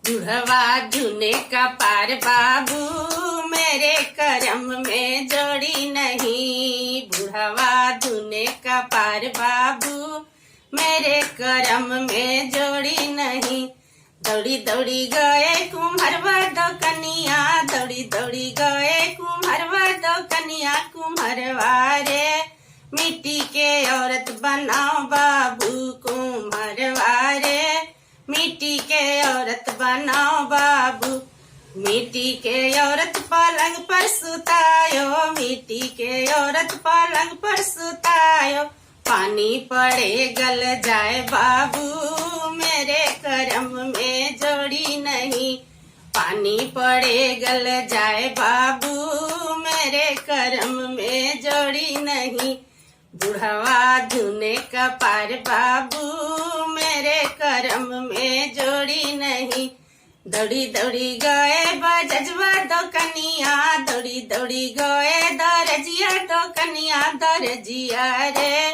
बुढ़वा धुने का पार बाबू, मेरे करम में जोड़ी नहीं। बुढ़वा धुने का पार बाबू, मेरे करम में जोड़ी नहीं। दौड़ी दौड़ी गए कुम्हरवा दो कनिया, दौड़ी दौड़ी गए कुम्हरवा दो कनिया। कुम्हरवा रे मिट्टी के औरत बनाओ बाबू, कुम्हरवा रे मिट्टी के औरत बनाओ बाबू। मिट्टी के औरत पलंग पर सुतायो, मिट्टी के औरत पलंग पर सुतायो। पानी पड़े गल जाए बाबू, मेरे करम में जोड़ी नहीं। पानी पड़े गल जाए बाबू, मेरे करम में जोड़ी नहीं। बुढ़वा धुने का पार बाबू, मेरे करम में जोड़ी नहीं। दौड़ी दौड़ी गए बजजवा दो कनिया, दौड़ी दौड़ी गए दरजिया दो कनिया। दरजिया रे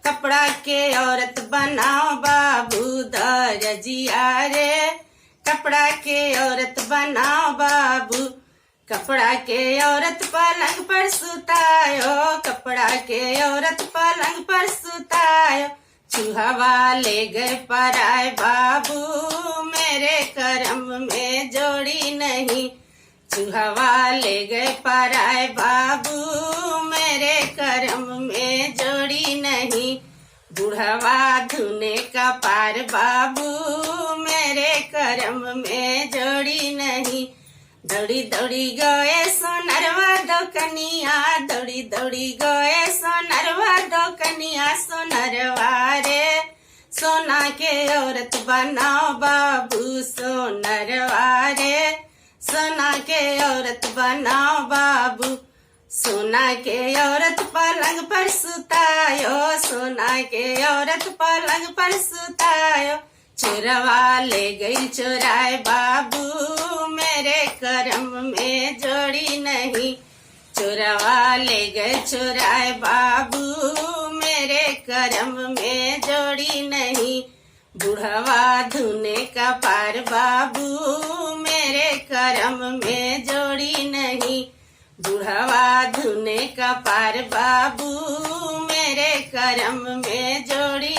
कपड़ा के औरत बनाओ बाबू, दरजिया रे कपड़ा के औरत बनाओ बाबू। कपड़ा के औरत पलंग पर सुतायो, कपड़ा के औरत पलंग पर सुतायो। चूहवा ले गए पराए बाबू, मेरे करम में जोड़ी नहीं। चूहवा ले गए पराए बाबू, मेरे करम में जोड़ी नहीं। बुढ़वा धुने का पार बाबू, मेरे करम में जोड़ी नहीं। दौड़ी दौड़ी गए सोनरवा दो कनिया, दौड़ी दौड़ी गए सोनरवा दो कनिया। सोनरवा रे सोना के औरत बनाओ बाबू, सोनरवा रे सोना के औरत बनाओ बाबू। सोना के औरत पलंग पर सुतायो, सोना के औरत पलंग पर सुतायो। चोरवा ले गई चोराए बाबू, मेरे करम में जोड़ी नहीं। चोरवा ले गए चोराए बाबू, मेरे करम में जोड़ी नहीं। बुढ़वा धुने का पार बाबू, मेरे करम में जोड़ी नहीं। बुढ़वा धुने का पार बाबू, मेरे करम में जोड़ी